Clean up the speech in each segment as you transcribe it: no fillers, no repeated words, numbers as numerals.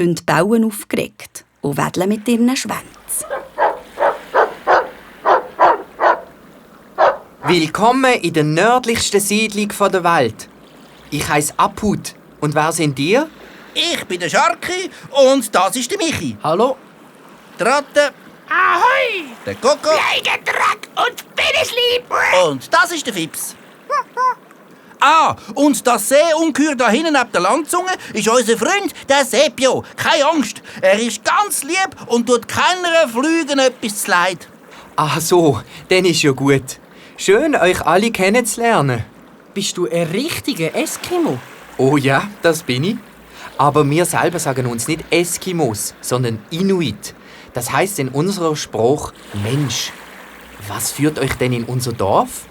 Die Hunde bauen aufgeregt und wedeln mit ihren Schwänzen. Willkommen in der nördlichsten Siedlung der Welt. Ich heiße Aput. Und wer sind ihr? Ich bin der Scharki und das ist der Michi. Hallo? Der Ratte, Ahoi! der Koko Dreck und Binnenschlieb! und das ist der Fips. Ah, und das Seeungeheuer da hinten neben der Landzunge ist unser Freund, der Sepio. Keine Angst, er ist ganz lieb und tut keiner Flügen etwas zu leid. Ach so, dann ist ja gut. Schön, euch alle kennenzulernen. Bist du ein richtiger Eskimo? Oh ja, das bin ich. Aber wir selber sagen uns nicht Eskimos, sondern Inuit. Das heißt in unserer Sprache Mensch. Was führt euch denn in unser Dorf?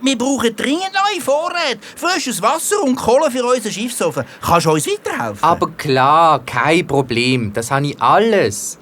Wir brauchen dringend neue Vorräte, frisches Wasser und Kohle für unseren Schiffsofen. Kannst du uns weiterhelfen? Aber klar, kein Problem. Das habe ich alles.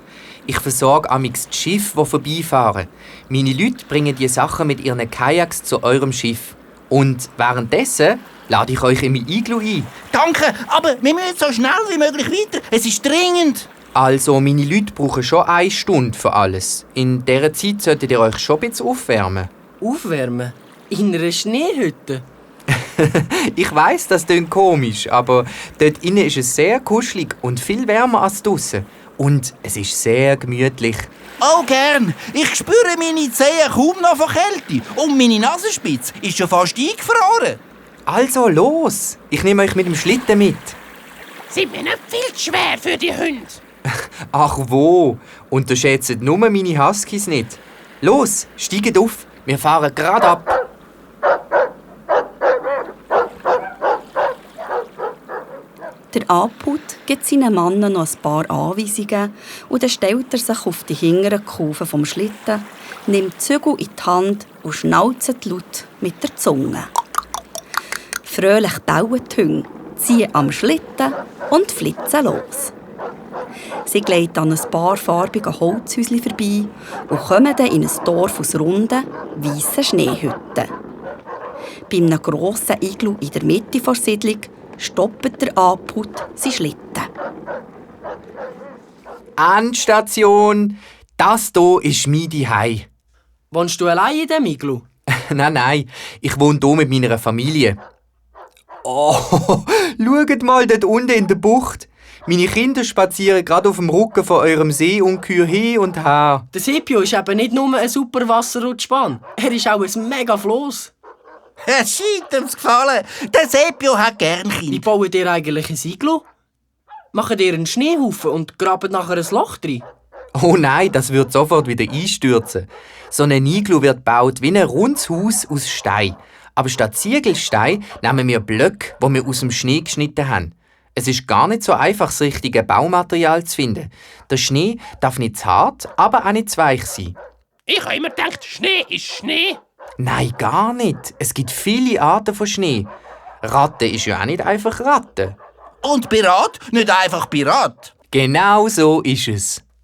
Ich versorge amix die Schiffe, die vorbeifahren. Meine Leute bringen die Sachen mit ihren Kajaks zu eurem Schiff. Und währenddessen lade ich euch in mein Iglu ein. Danke, aber wir müssen so schnell wie möglich weiter. Es ist dringend. Also, meine Leute brauchen schon 1 Stunde für alles. In dieser Zeit solltet ihr euch schon ein bisschen aufwärmen. Aufwärmen? In einer Schneehütte? Ich weiss, das klingt komisch, aber dort innen ist es sehr kuschelig und viel wärmer als draussen. Und es ist sehr gemütlich. Oh, gern. Ich spüre meine Zehen kaum noch von Kälte. Und meine Nasenspitze ist schon fast eingefroren. Also, los! Ich nehme euch mit dem Schlitten mit. Sind wir nicht viel zu schwer für die Hunde? Ach wo, unterschätzt nur meine Huskies nicht. Los, steigt auf, wir fahren gerade ab. Der Aput gibt seinen Männern noch ein paar Anweisungen und dann stellt er sich auf die hinteren Kufen vom Schlitten, nimmt die Zügel in die Hand und schnauzt laut mit der Zunge. Fröhlich tauen die Hunde, ziehen am Schlitten und flitzen los. Sie gleiten an ein paar farbige Holzhäuschen vorbei und kommen dann in ein Dorf aus runden, weißen Schneehütten. Bei einem grossen Iglu in der Mitte der Siedlung stoppt der Aput seinen Schlitten. Endstation, das hier ist mein Zuhause. Wohnst du allein in diesem Iglu? Nein, ich wohne hier mit meiner Familie. Oh, schaut mal dort unten in der Bucht. Meine Kinder spazieren gerade auf dem Rücken von eurem Seeungeheuer hin und her. Der Sepio ist eben nicht nur ein super Wasserrutschbahn. Er ist auch ein mega Floss. Es scheint ihm's gefallen. Der Sepio hat gern Wie Kinder. baut ihr eigentlich ein Iglu? Macht ihr einen Schneehaufen und grabt nachher ein Loch drin? Oh nein, das wird sofort wieder einstürzen. So ein Iglu wird gebaut wie ein rundes Haus aus Stein. Aber statt Ziegelstein nehmen wir Blöcke, die wir aus dem Schnee geschnitten haben. Es ist gar nicht so einfach, das richtige Baumaterial zu finden. Der Schnee darf nicht zu hart, aber auch nicht zu weich sein. Ich habe immer gedacht, Schnee ist Schnee. Nein, gar nicht. Es gibt viele Arten von Schnee. Ratte ist ja auch nicht einfach Ratte. Und Pirat nicht einfach Pirat. Genau so ist es.